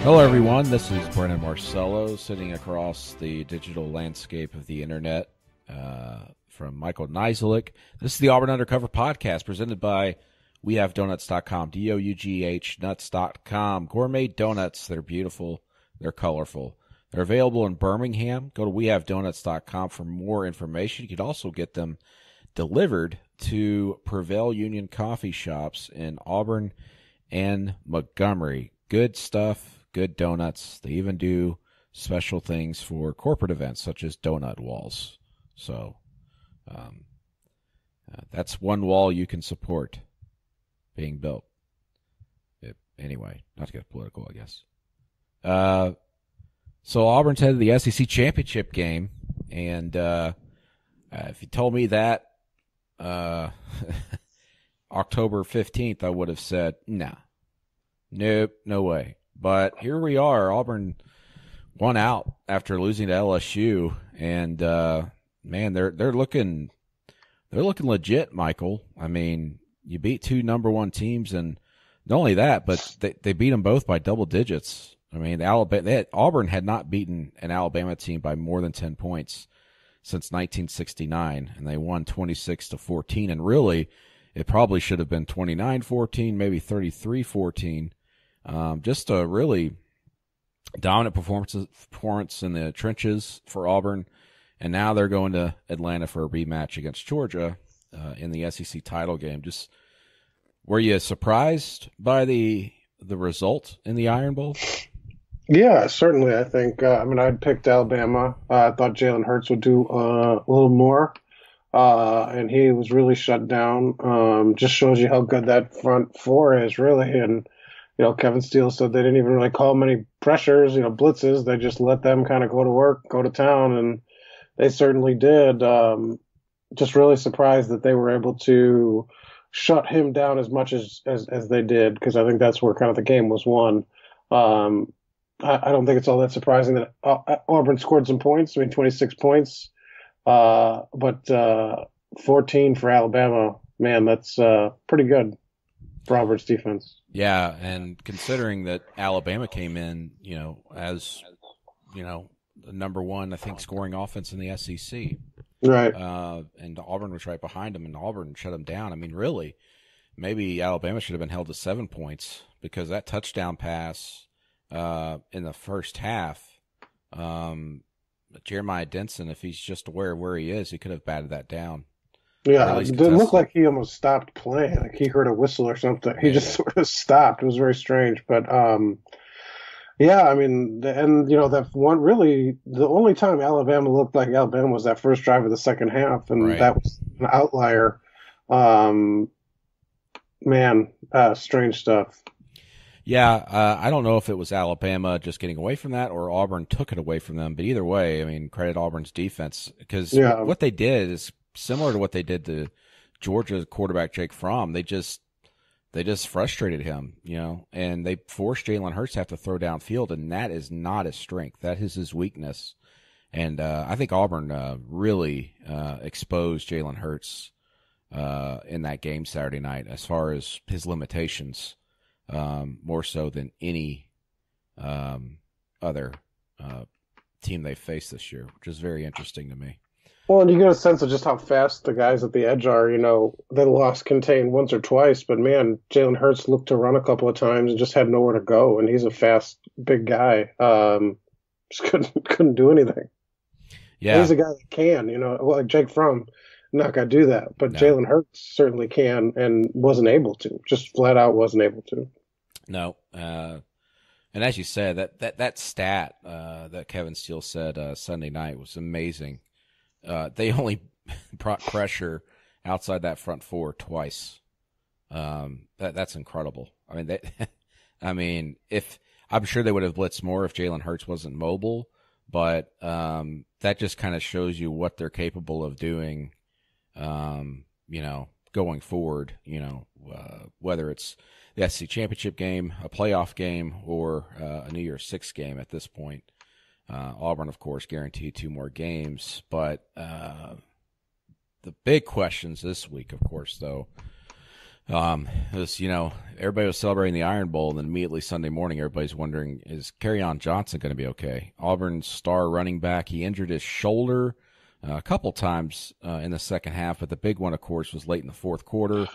Hello, everyone. This is Brennan Marcello sitting across the digital landscape of the internet from Michael Niziolek. This is the Auburn Undercover Podcast presented by WeHaveDonuts.com, D-O-U-G-H, nuts.com. Gourmet donuts. They're beautiful. They're colorful. They're available in Birmingham. Go to WeHaveDonuts.com for more information. You can also get them delivered to Prevail Union coffee shops in Auburn and Montgomery. Good stuff. Good donuts. They even do special things for corporate events such as donut walls. So that's one wall you can support being built. Anyway, not to get political, I guess. So Auburn's headed to the SEC championship game, and if you told me that October 15th, I would have said, nah, nope, no way. But here we are. Auburn won out after losing to LSU, and man, they're looking legit, Michael. I mean, you beat two number one teams, and not only that, but they beat them both by double digits. I mean, Auburn had not beaten an Alabama team by more than 10 points since 1969, and they won 26-14. And really, it probably should have been 29-14, maybe 33-14. Just a really dominant performance in the trenches for Auburn, and now they're going to Atlanta for a rematch against Georgia in the SEC title game. Just were you surprised by the result in the Iron Bowl? Yeah, certainly. I think. I'd picked Alabama. I thought Jalen Hurts would do a little more, and he was really shut down. Just shows you how good that front four is, really, and. Kevin Steele said they didn't even really call many pressures, blitzes. They just let them kind of go to work, go to town, and they certainly did. Just really surprised that they were able to shut him down as much as they did, because I think that's where kind of the game was won. I don't think it's all that surprising that Auburn scored some points. 26 points, but 14 for Alabama. Man, that's pretty good for Auburn's defense. Yeah, and considering that Alabama came in, as, the number one, I think, scoring offense in the SEC. Right. And Auburn was right behind them, and Auburn shut them down. I mean, really, maybe Alabama should have been held to 7 points, because that touchdown pass in the first half, Jeremiah Denson, if he's just aware of where he is, he could have batted that down. Yeah, it didn't look like he almost stopped playing. Like he heard a whistle or something. He just sort of stopped. It was very strange. But, yeah, I mean, that one really, the only time Alabama looked like Alabama was that first drive of the second half, and that was an outlier. Strange stuff. Yeah, I don't know if it was Alabama just getting away from that or Auburn took it away from them. But either way, I mean, credit Auburn's defense, because what they did is similar to what they did to Georgia quarterback Jake Fromm. They just frustrated him, and they forced Jalen Hurts to have to throw downfield, and that is not his strength. That is his weakness. And I think Auburn really exposed Jalen Hurts in that game Saturday night as far as his limitations, more so than any other team they faced this year, which is very interesting to me. Well, and you get a sense of just how fast the guys at the edge are. They lost contained once or twice, but man, Jalen Hurts looked to run a couple of times and just had nowhere to go. And he's a fast, big guy. Just couldn't do anything. Yeah, he's a guy that can. Like Jake Fromm, not gonna do that, but no. Jalen Hurts certainly can and wasn't able to. Just flat out wasn't able to. No. And as you said, that stat that Kevin Steele said Sunday night was amazing. They only brought pressure outside that front four twice. That's incredible. I mean, if I'm sure they would have blitzed more if Jalen Hurts wasn't mobile, but that just kind of shows you what they're capable of doing. Going forward. Whether it's the SEC championship game, a playoff game, or a New Year's Six game at this point. Auburn, of course, guaranteed 2 more games. But the big questions this week, of course, though, It was, everybody was celebrating the Iron Bowl, and then immediately Sunday morning, everybody's wondering, is Kerryon Johnson going to be okay? Auburn's star running back, he injured his shoulder a couple times in the second half, but the big one, of course, was late in the fourth quarter.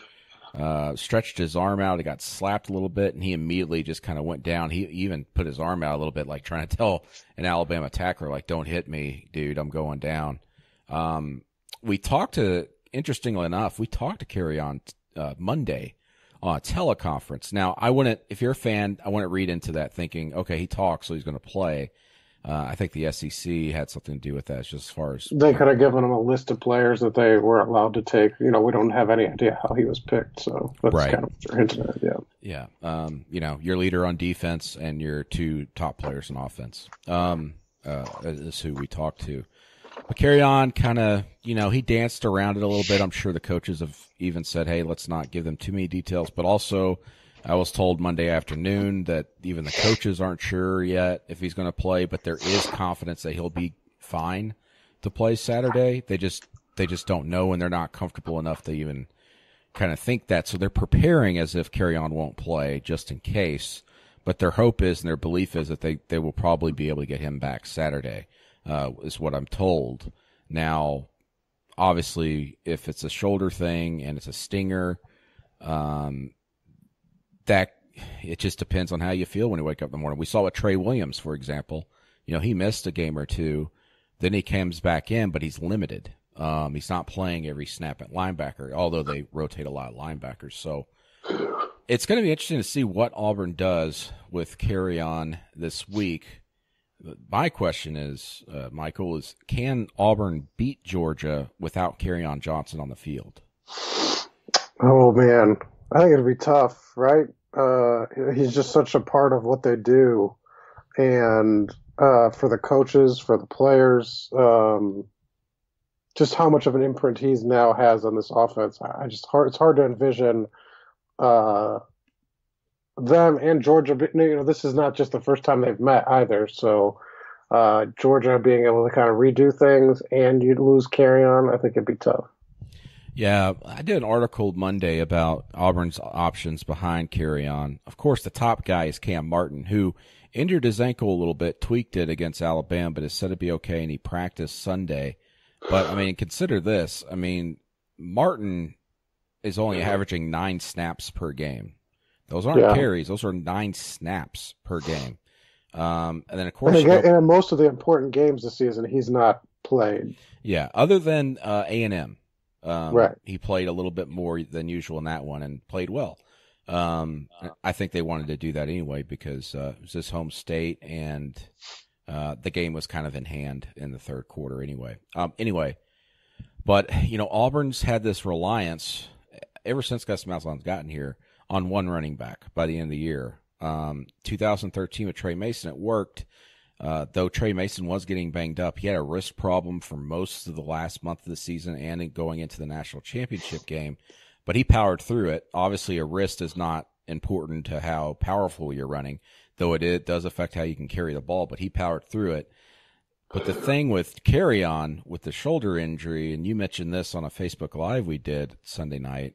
Stretched his arm out. He got slapped a little bit, and he immediately just kind of went down. He even put his arm out a little bit, like trying to tell an Alabama tackler, like, don't hit me, dude, I'm going down. Interestingly enough, we talked to Kerryon Monday on a teleconference. Now, if you're a fan, I wouldn't read into that thinking, okay, he talks, so he's going to play. I think the SEC had something to do with that, just as far as they could have given him a list of players that they were allowed to take. We don't have any idea how he was picked, so that's right. kind of what you're hinting at. Yeah. Your leader on defense and your two top players on offense. Is who we talked to. But Kerryon kind of, he danced around it a little bit. I'm sure the coaches have even said, hey, let's not give them too many details. But also, I was told Monday afternoon that even the coaches aren't sure yet if he's going to play, but there is confidence that he'll be fine to play Saturday. They just don't know, and they're not comfortable enough to even kind of think that. So they're preparing as if Kerryon won't play just in case. But their hope is and their belief is that they will probably be able to get him back Saturday. Is what I'm told. Now, obviously, if it's a shoulder thing and it's a stinger, that it just depends on how you feel when you wake up in the morning. We saw with Trey Williams, for example. He missed a game or two. Then he comes back in, but he's limited. He's not playing every snap at linebacker, although they rotate a lot of linebackers. So it's going to be interesting to see what Auburn does with Kerryon this week. My question is, Michael, can Auburn beat Georgia without Kerryon Johnson on the field? Oh, man. I think it'd be tough, right? He's just such a part of what they do. And for the coaches, for the players, just how much of an imprint he's now has on this offense. It's hard to envision them and Georgia. This is not just the first time they've met either. So Georgia being able to kind of redo things and you'd lose Kerryon, I think it'd be tough. Yeah, I did an article Monday about Auburn's options behind Kerryon. Of course, the top guy is Cam Martin, who injured his ankle a little bit, tweaked it against Alabama, but is said to be okay, and he practiced Sunday. But, consider this. Martin is only averaging 9 snaps per game. Those aren't carries. Those are 9 snaps per game. And then, of course, in most of the important games this season, he's not played. Yeah, other than A&M. Right. He played a little bit more than usual in that one and played well. I think they wanted to do that anyway because it was his home state and the game was kind of in hand in the third quarter anyway. But, Auburn's had this reliance ever since Gus Malzahn's gotten here on one running back by the end of the year. 2013 with Trey Mason, it worked. Though Trey Mason was getting banged up, he had a wrist problem for most of the last month of the season and going into the national championship game, but he powered through it. Obviously, a wrist is not important to how powerful you're running, though it does affect how you can carry the ball, but he powered through it. But the thing with Kerryon, with the shoulder injury, and you mentioned this on a Facebook Live we did Sunday night,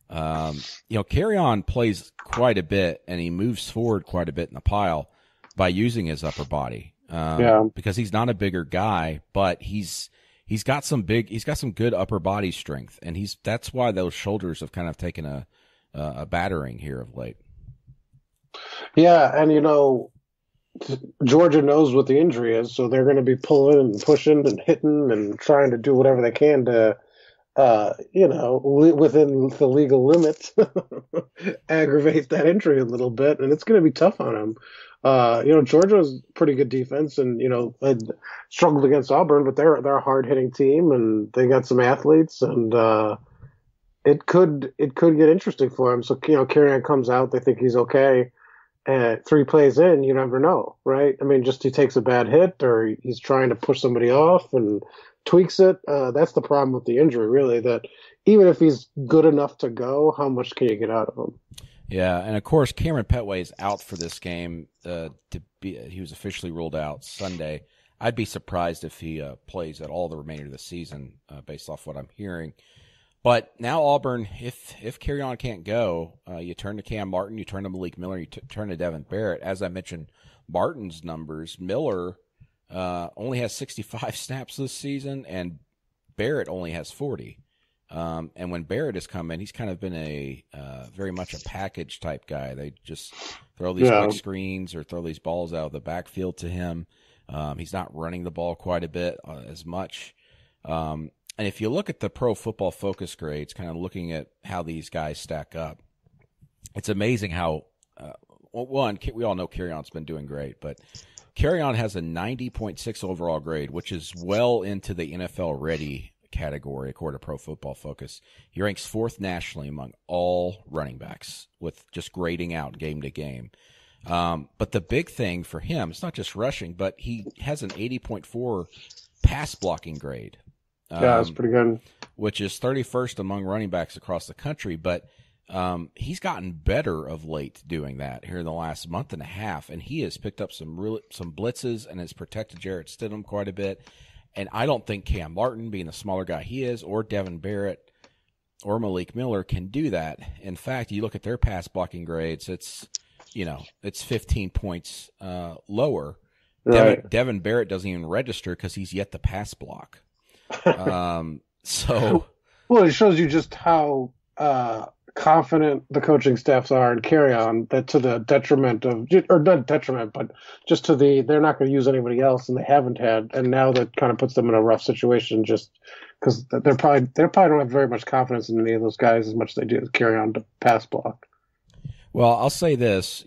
Kerryon plays quite a bit and he moves forward quite a bit in the pile by using his upper body. Because he's not a bigger guy, but he's got some good upper body strength, and that's why those shoulders have kind of taken a battering here of late. Yeah, and Georgia knows what the injury is, so they're going to be pulling and pushing and hitting and trying to do whatever they can to within the legal limits, aggravate that injury a little bit, and it's going to be tough on him. Georgia's pretty good defense, and had struggled against Auburn, but they're a hard hitting team, and they got some athletes, and it could get interesting for him. So Kerryon comes out, they think he's okay, and 3 plays in, you never know, right? Just he takes a bad hit, or he's trying to push somebody off and tweaks it. That's the problem with the injury, really, that even if he's good enough to go, how much can you get out of him? Yeah, and of course, Cameron Petway is out for this game. He was officially ruled out Sunday. I'd be surprised if he plays at all the remainder of the season, based off what I'm hearing. But now Auburn, if Kerryon can't go, you turn to Cam Martin, you turn to Malik Miller, you turn to Devin Barrett. As I mentioned, Martin's numbers, Miller only has 65 snaps this season, and Barrett only has 40. And when Barrett has come in, he's kind of been a very much a package type guy. They just throw these quick screens or throw these balls out of the backfield to him. He's not running the ball quite a bit as much. And if you look at the Pro Football Focus grades, kind of looking at how these guys stack up, it's amazing how, one, we all know Kerryon's been doing great, but Kerryon has a 90.6 overall grade, which is well into the NFL ready category according to Pro Football Focus. He ranks 4th nationally among all running backs with just grading out game to game. But the big thing for him, it's not just rushing, but he has an 80.4 pass blocking grade. Yeah, that's pretty good. Which is 31st among running backs across the country, but he's gotten better of late doing that here in the last month and a half, and he has picked up some blitzes and has protected Jarrett Stidham quite a bit. And I don't think Cam Martin, being the smaller guy he is, or Devin Barrett or Malik Miller can do that. In fact, you look at their pass blocking grades, it's 15 points lower. Right. Devin Barrett doesn't even register because he's yet to pass block. Well, it shows you just how confident the coaching staffs are in Kerryon, that to the detriment of, or not detriment, but just to they're not going to use anybody else, and they haven't had, and now that kind of puts them in a rough situation just because they probably don't have very much confidence in any of those guys as much as they do Kerryon to pass block. Well, I'll say this,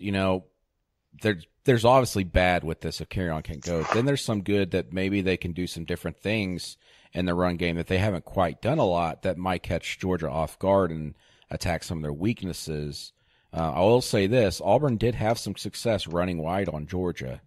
there's obviously bad with this if Kerryon can't go. Then there's some good that maybe they can do some different things in the run game that they haven't quite done a lot that might catch Georgia off guard and attack some of their weaknesses. I will say this, Auburn did have some success running wide on Georgia.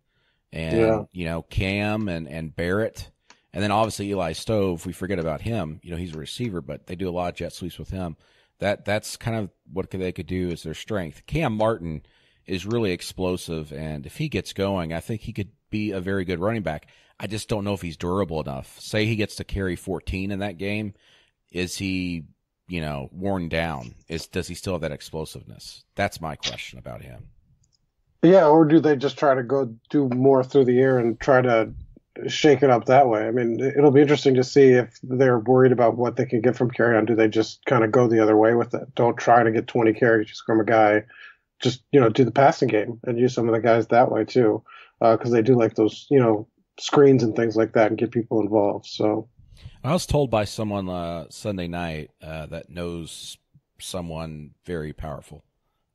And, Cam and Barrett, and then obviously Eli Stove, we forget about him. He's a receiver, but they do a lot of jet sweeps with him. That's kind of what they could do as their strength. Cam Martin is really explosive, and if he gets going, I think he could be a very good running back. I just don't know if he's durable enough. Say he gets to carry 14 in that game. Is he, worn down? Does he still have that explosiveness? That's my question about him. Yeah, or do they just try to go do more through the air and try to shake it up that way? I mean, it'll be interesting to see if they're worried about what they can get from Kerryon. Do they just kind of go the other way with it? Don't try to get 20 carries just from a guy. Just, do the passing game and use some of the guys that way too, because they do like those, screens and things like that and get people involved. So I was told by someone Sunday night that knows someone very powerful.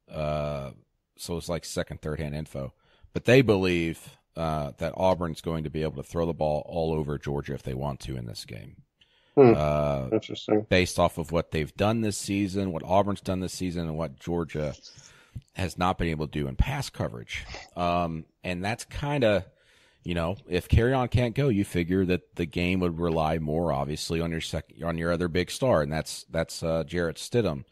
So it's like second, third-hand info. But they believe that Auburn's going to be able to throw the ball all over Georgia if they want to in this game. Interesting. Based off of what they've done this season, what Auburn's done this season, and what Georgia has not been able to do in pass coverage. And that's kind of, if Kerryon can't go, you figure that the game would rely more, obviously, on your other big star, and that's Jarrett Stidham.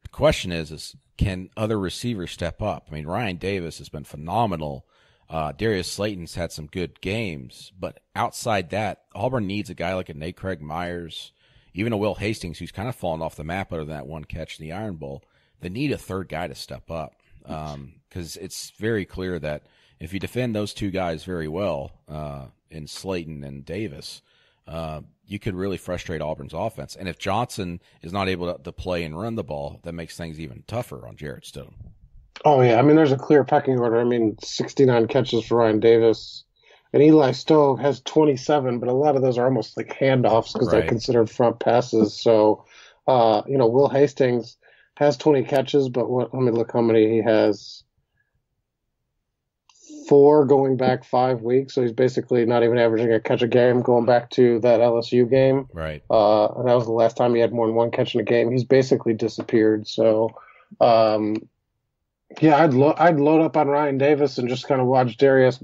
The question is can other receivers step up? I mean, Ryan Davis has been phenomenal. Darius Slayton's had some good games, but outside that, Auburn needs a guy like a Nate Craig Myers, even a Will Hastings, who's kind of fallen off the map other than that one catch in the Iron Bowl. They need a third guy to step up because it's very clear that if you defend those two guys very well in Slayton and Davis, you could really frustrate Auburn's offense. And if Johnson is not able to play and run the ball, that makes things even tougher on Jarrett Stidham. Oh, yeah. I mean, there's a clear pecking order. I mean, 69 catches for Ryan Davis. And Eli Stove has 27, but a lot of those are almost like handoffs because they're considered front passes. So, Will Hastings has 20 catches, but let me look how many he has. 4 going back 5 weeks, so he's basically not even averaging a catch a game going back to that LSU game. Right. And that was the last time he had more than one catch in a game. He's basically disappeared. So, I'd load up on Ryan Davis and just kind of watch Darius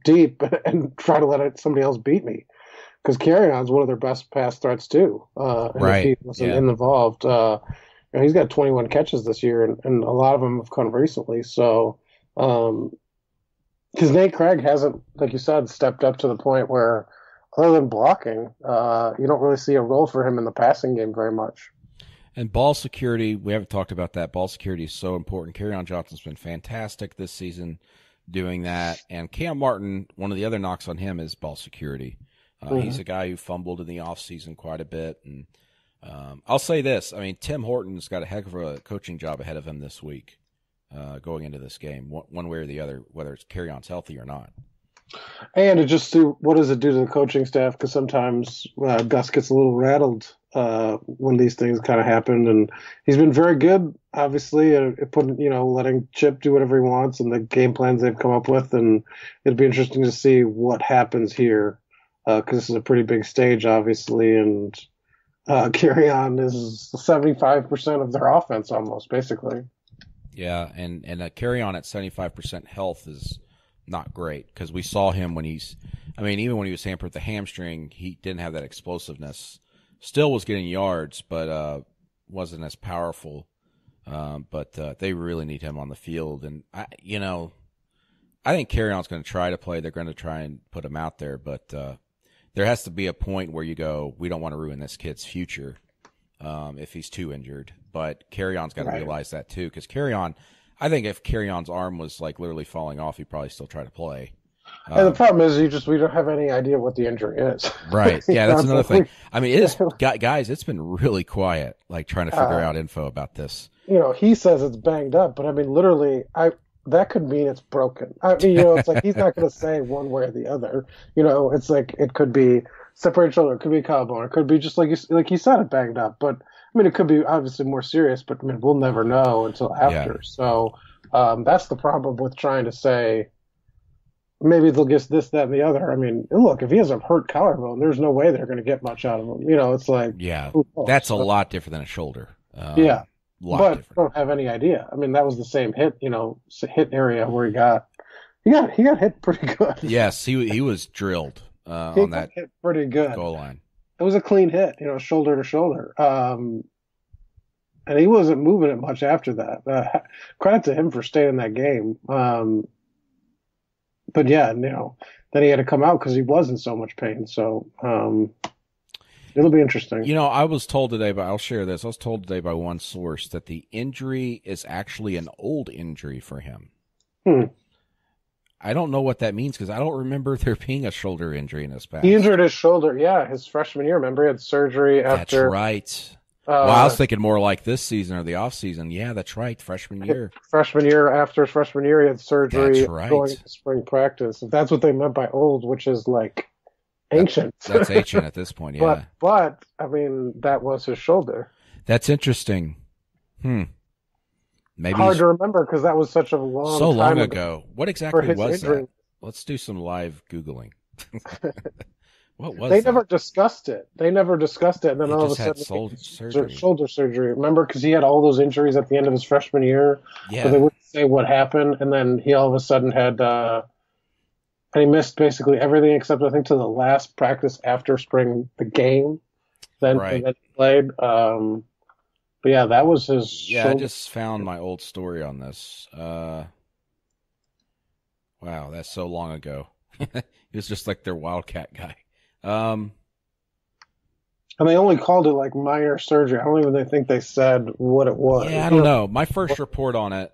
deep and try to let somebody else beat me. Because Kerryon's one of their best pass threats too. If he wasn't involved. He's got 21 catches this year, and a lot of them have come recently. So, because Nate Craig hasn't, like you said, stepped up to the point where other than blocking, you don't really see a role for him in the passing game very much. And ball security, we haven't talked about that. Ball security is so important. Kerryon Johnson's been fantastic this season doing that. And Cam Martin, one of the other knocks on him is ball security. He's a guy who fumbled in the offseason quite a bit. And I'll say this. I mean, Tim Horton's got a heck of a coaching job ahead of him this week going into this game, one way or the other, whether it's Kerryon's healthy or not. And it just what does it do to the coaching staff? Because sometimes Gus gets a little rattled when these things kind of happen, and he's been very good, obviously, at putting, letting Chip do whatever he wants and the game plans they've come up with, and it'd be interesting to see what happens here because this is a pretty big stage, obviously, and Kerryon is 75% of their offense almost, basically. Yeah, and Kerryon at 75% health is not great because we saw him when even when he was hampered with the hamstring, he didn't have that explosiveness. Still was getting yards, but wasn't as powerful. But they really need him on the field. And, I think Kerryon's going to try to play. They're going to try and put him out there. But there has to be a point where you go, we don't want to ruin this kid's future if he's too injured. But Kerryon's got to realize that too because Kerryon – I think if Kerryon's arm was like literally falling off, he'd probably still try to play. And the problem is we don't have any idea what the injury is. Right. Yeah, that's another thing. I mean, it is, guys, it's been really quiet, like trying to figure out info about this. He says it's banged up, but I mean, literally, that could mean it's broken. I mean, it's like he's not going to say one way or the other. It's like it could be separated shoulder, it could be collarbone, it could be just like you said, it banged up. But I mean, it could be obviously more serious, but I mean, we'll never know until after. Yeah. So that's the problem with trying to say maybe they'll get this, that, and the other. I mean, look, if he has a hurt collarbone, there's no way they're going to get much out of him. It's like that's a lot different than a shoulder. But different. I don't have any idea. I mean, that was the same hit, hit area where he got hit pretty good. Yes, he was drilled on that hit pretty good goal line. It was a clean hit, shoulder to shoulder. And he wasn't moving it much after that. Credit to him for staying in that game. But yeah, then he had to come out because he was in so much pain. So it'll be interesting. I was told today, but I'll share this. I was told today by one source that the injury is actually an old injury for him. I don't know what that means because I don't remember there being a shoulder injury in his past. He injured his shoulder, his freshman year. Remember, he had surgery after. That's right. Well, I was thinking more like this season or the off season. Yeah, that's right. Freshman year. After his freshman year, he had surgery. That's right. Going to spring practice. If that's what they meant by old, which is like ancient. That's ancient at this point, yeah. But I mean, that was his shoulder. That's interesting. Maybe hard to remember because that was such a long ago. What exactly was that? Let's do some live Googling. What was they that? never discussed it. And then all of a sudden, shoulder surgery. Remember, because he had all those injuries at the end of his freshman year. Yeah. But they wouldn't say what happened, and then he all of a sudden had, and he missed basically everything except I think to the last practice after the game. Then he played. But yeah, that was his. Yeah, I just found my old story on this. Wow, that's so long ago. He was just like their Wildcat guy. And they only called it like minor surgery. I don't even think they said what it was. Yeah, I don't know. My first report on it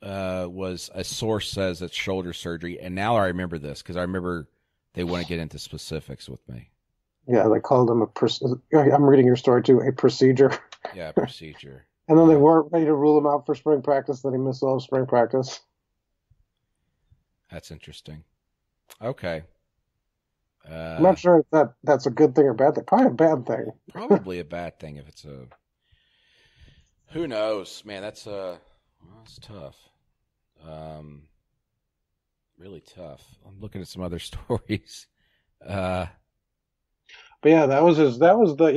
was a source says it's shoulder surgery, and now I remember this because I remember they want to get into specifics with me. Yeah, they called him I'm reading your story too, a procedure. Yeah, procedure. And then they weren't ready to rule him out for spring practice. Then he missed all of spring practice. That's interesting. Okay. I'm not sure if that's a good thing or bad thing. Probably a bad thing. Probably a bad thing if it's a. Who knows, man? That's tough. Really tough. I'm looking at some other stories. But yeah,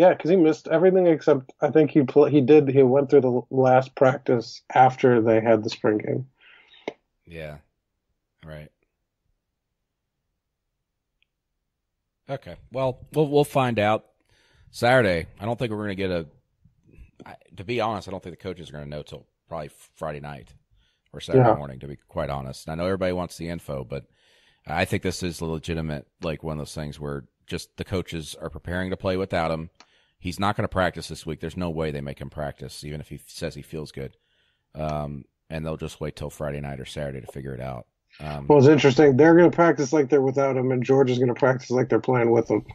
because he missed everything except I think he went through the last practice after they had the spring game. Yeah. Right. Okay. Well, we'll find out Saturday. I don't think we're going to get to be honest, I don't think the coaches are going to know till probably Friday night or Saturday morning, to be quite honest. I know everybody wants the info, but I think this is legitimate, like one of those things where just the coaches are preparing to play without him. He's not going to practice this week. There's no way they make him practice, even if he says he feels good. And they'll just wait till Friday night or Saturday to figure it out. Well, it's interesting. They're going to practice like they're without him, and Georgia's going to practice like they're playing with him.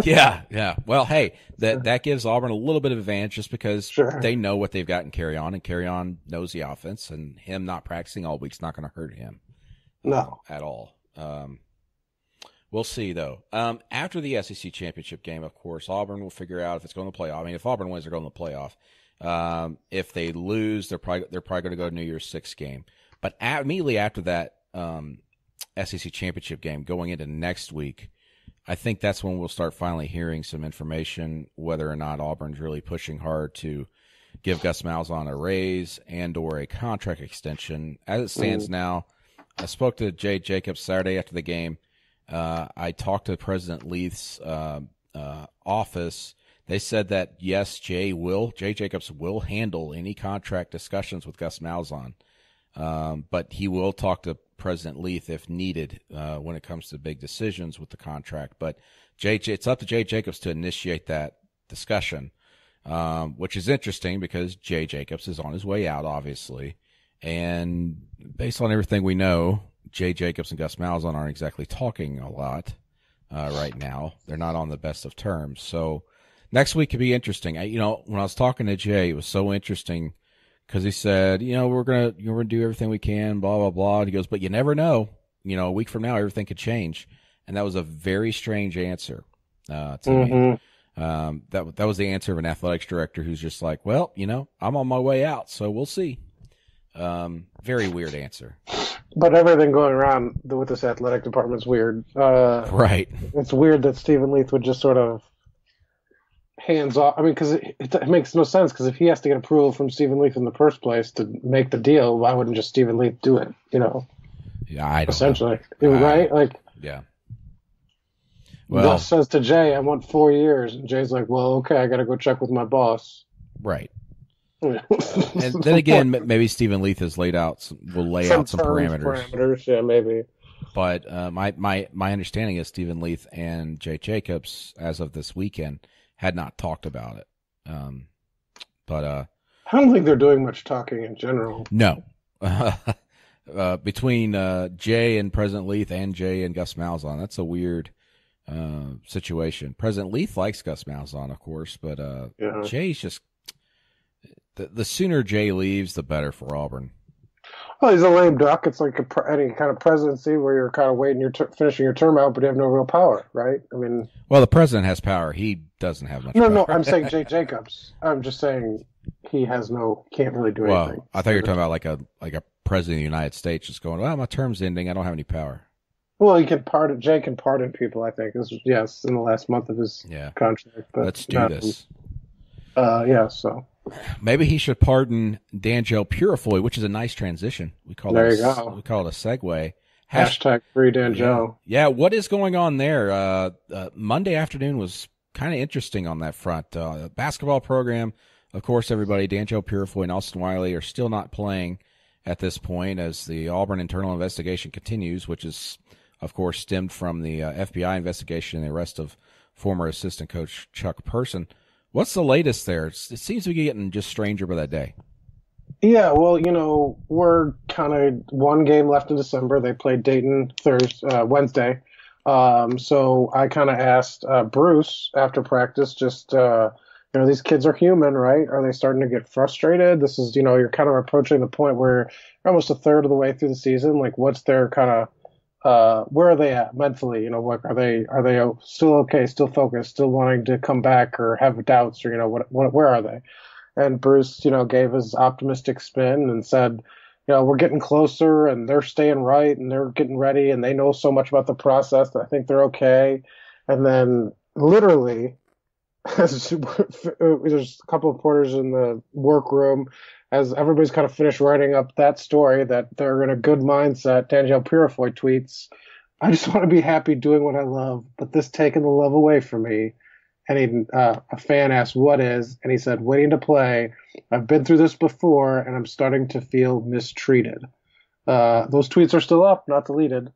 Yeah. Well, hey, that gives Auburn a little bit of advantage just because Sure. they know what they've got in Kerryon, and Kerryon knows the offense, and him not practicing all week's not going to hurt him. No. At all. We'll see, though. After the SEC championship game, of course, Auburn will figure out if it's going to the playoff. I mean, if Auburn wins, they're going to the playoff. If they lose, they're probably going to go to New Year's Six game. But immediately after that SEC championship game, going into next week, I think that's when we'll start finally hearing some information whether or not Auburn's really pushing hard to give Gus Malzahn a raise and or a contract extension. As it stands now, I spoke to Jay Jacobs Saturday after the game. I talked to President Leith's office. They said that, yes, Jay Jacobs will handle any contract discussions with Gus Malzahn, but he will talk to President Leith if needed when it comes to big decisions with the contract. But it's up to Jay Jacobs to initiate that discussion, which is interesting because Jay Jacobs is on his way out, obviously. And based on everything we know, Jay Jacobs and Gus Malzahn aren't exactly talking a lot right now. They're not on the best of terms. So next week could be interesting. When I was talking to Jay, it was so interesting because he said, we're gonna do everything we can, blah blah blah. And he goes, but you never know. A week from now, everything could change. And that was a very strange answer to me. That was the answer of an athletics director who's just like, well, I'm on my way out, so we'll see. Very weird answer. But everything going around with this athletic department's weird. Right. It's weird that Stephen Leith would just sort of hands off. I mean, because it makes no sense. Because if he has to get approval from Stephen Leith in the first place to make the deal, why wouldn't just Stephen Leith do it? Yeah, I don't essentially, right? Like, yeah. Well, Gus says to Jay, "I want 4 years," and Jay's like, "Well, okay, I got to go check with my boss." Right. And then again, maybe Stephen Leith has will lay out some parameters. Yeah, maybe. But my understanding is Stephen Leith and Jay Jacobs, as of this weekend, had not talked about it. But I don't think they're doing much talking in general. No. Between Jay and President Leith and Jay and Gus Malzahn, that's a weird situation. President Leith likes Gus Malzahn, of course, but Jay's just the sooner Jay leaves, the better for Auburn. Well, he's a lame duck. It's like any kind of presidency where you're kind of waiting, finishing your term out, but you have no real power, right? I mean, well, the president has power. He doesn't have much power. No, I'm saying Jay Jacobs. I'm just saying he can't really do anything. I thought you were talking about like a president of the United States just going, well, my term's ending. I don't have any power. Well, Jay can pardon people, I think. Yes, in the last month of his contract. But let's do this. So. Maybe he should pardon Danjel Purifoy, which is a nice transition. We call it a segue. Hashtag free Danjel. Yeah, what is going on there? Monday afternoon was kind of interesting on that front. The basketball program, of course, everybody, Danjel Purifoy and Austin Wiley are still not playing at this point as the Auburn internal investigation continues, which is, of course, stemmed from the FBI investigation and the arrest of former assistant coach Chuck Person. What's the latest there? It seems to be getting just stranger by that day. Yeah, well, we're kind of one game left in December. They played Dayton Wednesday. So I kind of asked Bruce after practice, just, these kids are human, right? Are they starting to get frustrated? This is, you're kind of approaching the point where you're almost a third of the way through the season. Like, what's their kind of where are they at mentally? What are they still okay, still focused, still wanting to come back, or have doubts, or where are they? And Bruce, gave his optimistic spin and said, we're getting closer, and they're staying right, and they're getting ready, and they know so much about the process that I think they're okay. And then literally, there's a couple of reporters in the workroom. As everybody's kind of finished writing up that story that they're in a good mindset, Danjel Purifoy tweets, "I just want to be happy doing what I love, but this taking the love away from me." And a fan asked, "What is?" And he said, "Waiting to play. I've been through this before, and I'm starting to feel mistreated." Those tweets are still up, not deleted.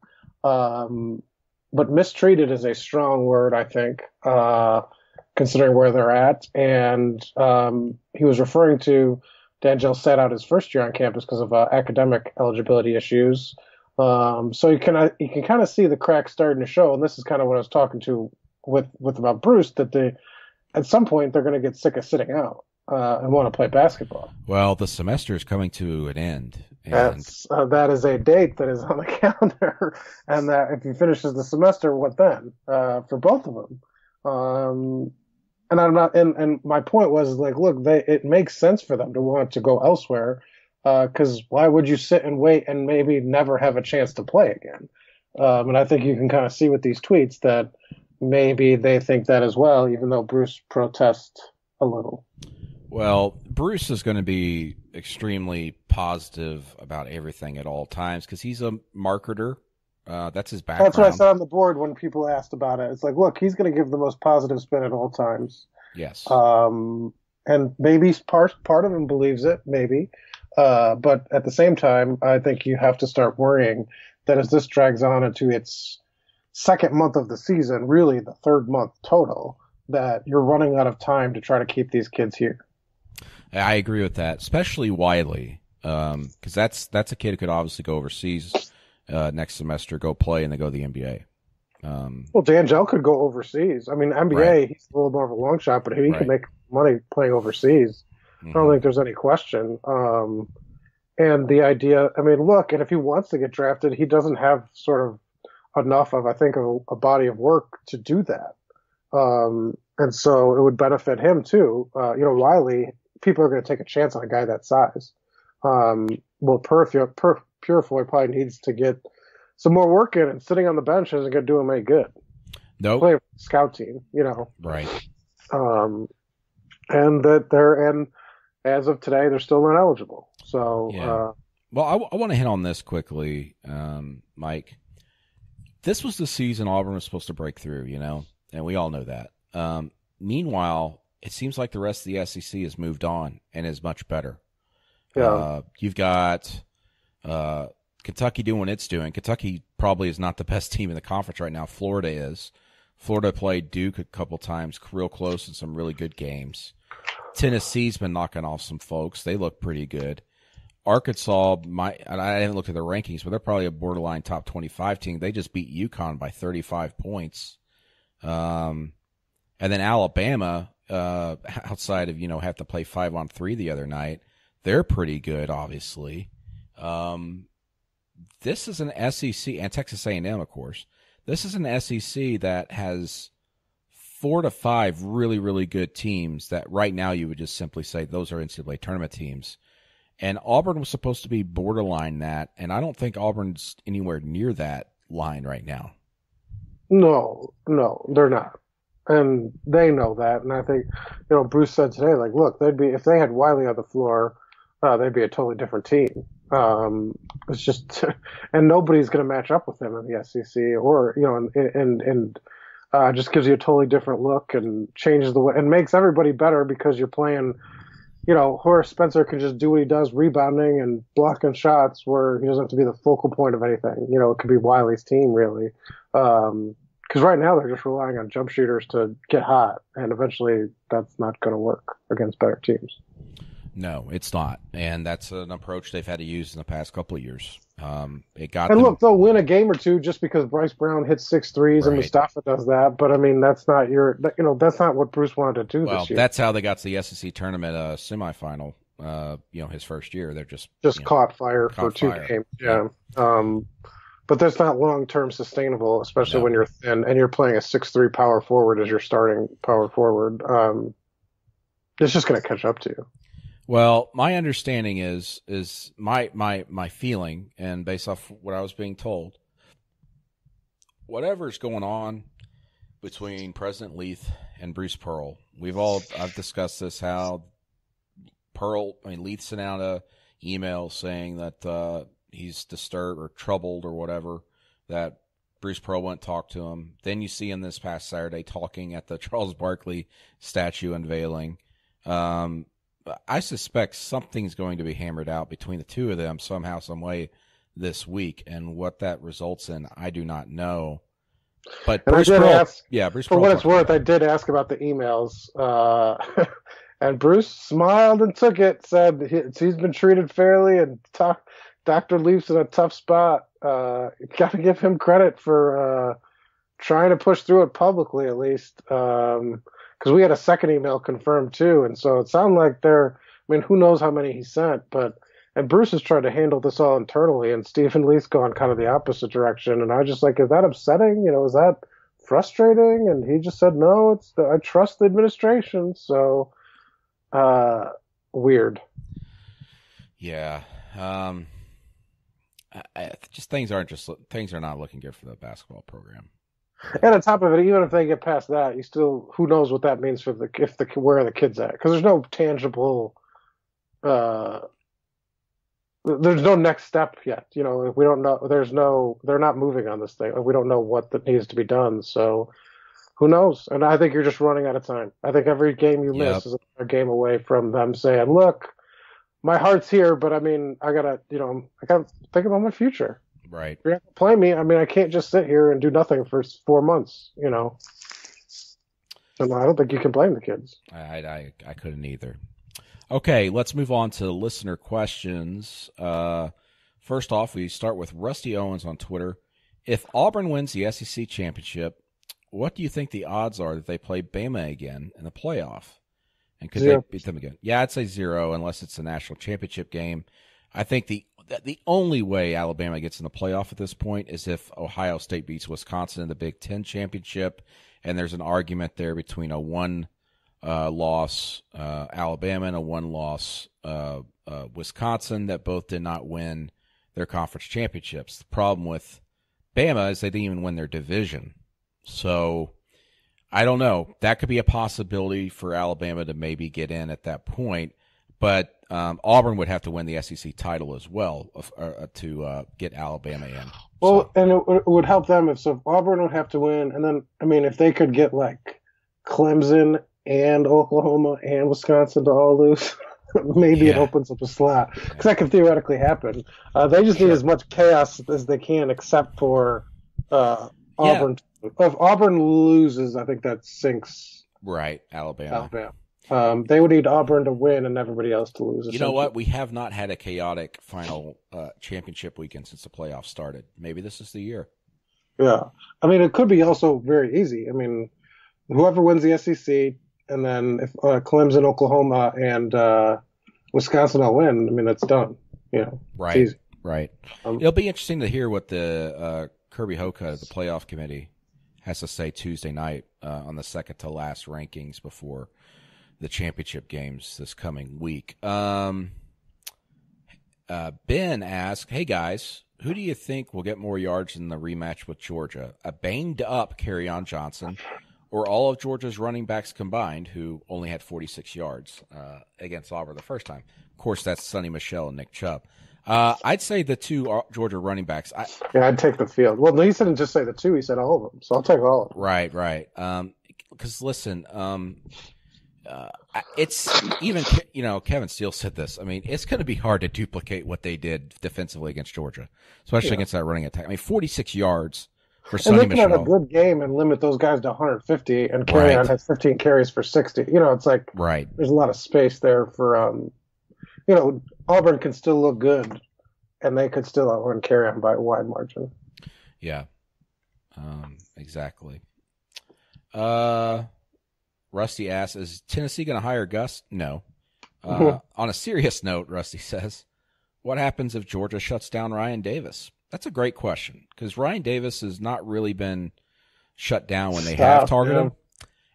but mistreated is a strong word, I think, considering where they're at. And he was referring to Danjel sat out his first year on campus because of academic eligibility issues. So you can kind of see the cracks starting to show. And this is kind of what I was talking to with about Bruce, that at some point they're going to get sick of sitting out and want to play basketball. Well, the semester is coming to an end. And that is a date that is on the calendar, and that if he finishes the semester, what then? For both of them. And I'm not. And my point was like, look, it makes sense for them to want to go elsewhere, because why would you sit and wait and maybe never have a chance to play again? And I think you can kind of see with these tweets that maybe they think that as well, even though Bruce protests a little. Well, Bruce is going to be extremely positive about everything at all times because he's a marketer. That's his background. That's what I said on the board when people asked about it. It's like, look, he's going to give the most positive spin at all times. Yes. And maybe part of him believes it, maybe. But at the same time, I think you have to start worrying that as this drags on into its second month of the season, really the third month total, that you're running out of time to try to keep these kids here. I agree with that, especially Wiley, because that's a kid who could obviously go overseas next semester, go play, and then go to the NBA. Well, Danjel could go overseas. I mean, NBA, right. He's a little more of a long shot, but he can make money playing overseas. Mm-hmm. I don't think there's any question. And the idea, I mean, look, and if he wants to get drafted, he doesn't have sort of enough of, I think, a body of work to do that. And so it would benefit him too. Wiley, people are going to take a chance on a guy that size. Well, Purifoy probably needs to get some more work in, and sitting on the bench isn't going to do him any good. Nope. Play a scout team, Right. And as of today, they're still not eligible. So, yeah. Well, I want to hit on this quickly, Mike. This was the season Auburn was supposed to break through, and we all know that. Meanwhile, it seems like the rest of the SEC has moved on and is much better. Yeah. You've got Kentucky doing what it's doing. Kentucky probably is not the best team in the conference right now. Florida is. Florida played Duke a couple times, real close in some really good games. Tennessee's been knocking off some folks. They look pretty good. Arkansas, and I haven't looked at their rankings, but they're probably a borderline top 25 team. They just beat UConn by 35 points. And then Alabama, outside of, have to play 5-on-3 the other night, they're pretty good, obviously. This is an SEC, and Texas A&M, of course. This is an SEC that has 4 to 5 really, really good teams that right now you would just simply say those are NCAA tournament teams. And Auburn was supposed to be borderline that, and I don't think Auburn's anywhere near that line right now. No, they're not. And they know that. And I think, Bruce said today, like, look, if they had Wiley on the floor, they'd be a totally different team. It's just, and nobody's going to match up with them in the SEC, or just gives you a totally different look and changes the way and makes everybody better because you're playing. Horace Spencer can just do what he does, rebounding and blocking shots, where he doesn't have to be the focal point of anything. It could be Wiley's team really, because right now they're just relying on jump shooters to get hot, and eventually that's not going to work against better teams. No, it's not, and that's an approach they've had to use in the past couple of years. Look, they'll win a game or two just because Bryce Brown hits 6 threes and Mustafa does that. But I mean, that's not that's not what Bruce wanted to do this year. That's how they got to the SEC tournament semifinal. His first year, they're just caught fire for 2 games. Yeah. But that's not long-term sustainable, especially when you're thin and you're playing a 6'3" power forward as your starting power forward. It's just going to catch up to you. Well, my understanding is my feeling, and based off what I was being told, whatever's going on between President Leith and Bruce Pearl, I've discussed this, how Leith sent out a email saying that he's disturbed or troubled or whatever, that Bruce Pearl went and talked to him. Then you see him this past Saturday talking at the Charles Barkley statue unveiling. I suspect something's going to be hammered out between the two of them somehow, some way this week, and what that results in, I do not know. But And Bruce I did Pearl, ask, yeah, Bruce for Pearl what it's talked about worth, I it. did ask about the emails. And Bruce smiled and took it, said he's been treated fairly, and Dr. Leaf's in a tough spot. Got to give him credit for trying to push through it publicly, at least. Because we had a second email confirmed, too. And so it sounded like who knows how many he sent, and Bruce is trying to handle this all internally, and Stephen Lee's gone kind of the opposite direction. And I was just like, is that upsetting? Is that frustrating? And he just said, no, I trust the administration. So, weird. Yeah. Just things are not looking good for the basketball program. And on top of it, even if they get past that, who knows what that means for where are the kids at? Because there's no tangible, there's no next step yet. We don't know. They're not moving on this thing. We don't know what that needs to be done. So who knows? And I think you're just running out of time. I think every game you miss is a game away from them saying, look, my heart's here, but I gotta think about my future. Right. You're gonna play me. I can't just sit here and do nothing for 4 months. And I don't think you can blame the kids. I couldn't either. Okay, let's move on to listener questions. First off, we start with Rusty Owens on Twitter. If Auburn wins the SEC championship, what do you think the odds are that they play Bama again in the playoff? And could they beat them again? Yeah, I'd say 0 unless it's a national championship game. I think the only way Alabama gets in the playoff at this point is if Ohio State beats Wisconsin in the Big Ten championship, and there's an argument there between a one-loss Alabama and a one-loss Wisconsin that both did not win their conference championships. The problem with Bama is they didn't even win their division. So I don't know. That could be a possibility for Alabama to maybe get in at that point. But Auburn would have to win the SEC title as well to get Alabama in. Well, and it would help them if Auburn would have to win. And then, if they could get like Clemson and Oklahoma and Wisconsin to all lose, maybe it opens up a slot. Because that could theoretically happen. They just need as much chaos as they can, except for Auburn. If Auburn loses, I think that sinks. Right, Alabama. They would need Auburn to win and everybody else to lose. You know what? We have not had a chaotic final championship weekend since the playoffs started. Maybe this is the year. Yeah. It could be also very easy. Whoever wins the SEC, and then if Clemson, Oklahoma, and Wisconsin all win, that's done. Right. It's easy. Right. It'll be interesting to hear what the Kirby Hoka of the playoff committee has to say Tuesday night on the second to last rankings before the championship games this coming week. Ben asked, hey guys, who do you think will get more yards in the rematch with Georgia? A banged up Kerryon Johnson or all of Georgia's running backs combined, who only had 46 yards against Auburn the first time? Of course, that's Sonny Michel and Nick Chubb. I'd say the two Georgia running backs. I'd take the field. Well, he didn't just say the two; he said all of them. So I'll take all of them. Right. Because listen, it's even Kevin Steele said this. It's going to be hard to duplicate what they did defensively against Georgia, especially against that running attack. 46 yards for Sonny Michel. And they can have a good game and limit those guys to 150, and Kerryon has 15 carries for 60. It's like there's a lot of space there for Auburn can still look good, and they could still outrun Kerryon by a wide margin. Yeah, exactly. Rusty asks, is Tennessee going to hire Gus? No. On a serious note, Rusty says, what happens if Georgia shuts down Ryan Davis? That's a great question, because Ryan Davis has not really been shut down when they have targeted him.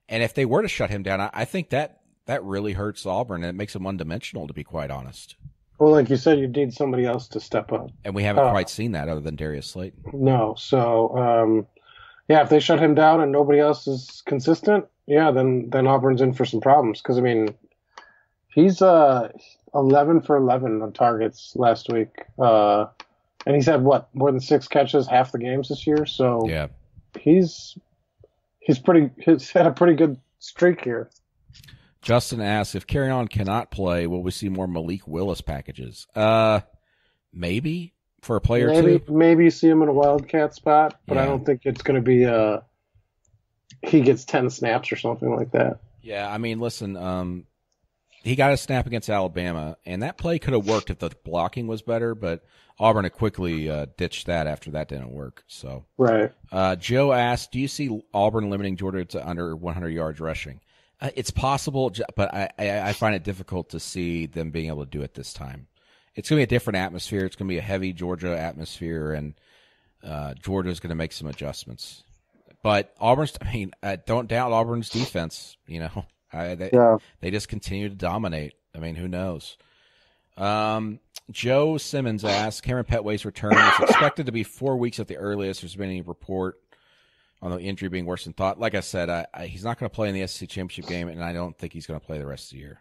And if they were to shut him down, I think that really hurts Auburn, and it makes them one-dimensional, to be quite honest. Well, like you said, you need somebody else to step up. And we haven't quite seen that other than Darius Slayton. No. So, if they shut him down and nobody else is consistent, then Auburn's in for some problems. Because, he's 11 for 11 on targets last week. And he's had, more than 6 catches half the games this year. So yeah, he's had a pretty good streak here. Justin asks, if Kerryon cannot play, will we see more Malik Willis packages? Maybe. for a play or two. Maybe you see him in a wildcat spot, but I don't think it's going to be he gets 10 snaps or something like that. Yeah, I mean, listen, he got a snap against Alabama, and that play could have worked if the blocking was better, but Auburn had quickly ditched that after that didn't work. So, right. Joe asked, do you see Auburn limiting Georgia to under 100 yards rushing? It's possible, but I find it difficult to see them being able to do it this time. It's going to be a different atmosphere. It's going to be a heavy Georgia atmosphere, and Georgia's going to make some adjustments. But don't doubt Auburn's defense. You know, they just continue to dominate. I mean, who knows? Joe Simmons asked, Cameron Petway's return is expected to be 4 weeks at the earliest. There's been any report on the injury being worse than thought. Like I said, he's not going to play in the SEC championship game, and I don't think he's going to play the rest of the year.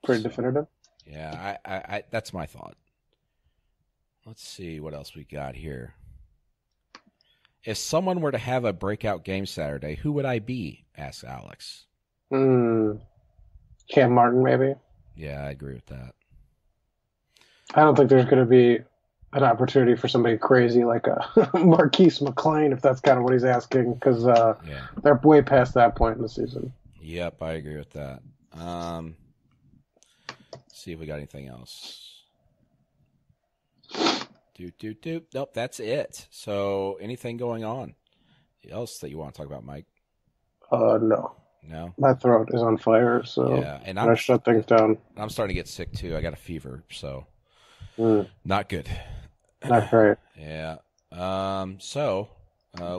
Pretty definitive. Yeah, I that's my thought. Let's see what else we got here. If someone were to have a breakout game Saturday, who would I be? Asks Alex. Cam Martin, maybe. Yeah, I agree with that. I don't think there's going to be an opportunity for somebody crazy like a Marquise McLean, if that's kind of what he's asking, because they're way past that point in the season. Yep, I agree with that. Let's see if we got anything else. Nope, that's it. So, anything going on else that you want to talk about, Mike? No. No? My throat is on fire, so and I shut things down. I'm starting to get sick, too. I got a fever, so not good. Not great. Yeah. So,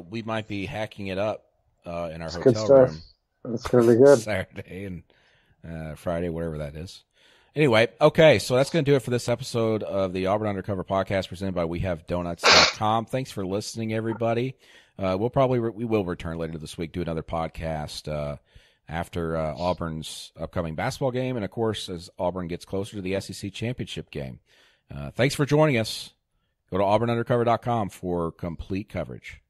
we might be hacking it up in our That's hotel room. It's going to be good. Saturday and Friday, whatever that is. Anyway, okay, so that's going to do it for this episode of the Auburn Undercover Podcast presented by WeHaveDonuts.com. Thanks for listening, everybody. We will return later this week, do another podcast after Auburn's upcoming basketball game, and, of course, as Auburn gets closer to the SEC championship game. Thanks for joining us. Go to auburnundercover.com for complete coverage.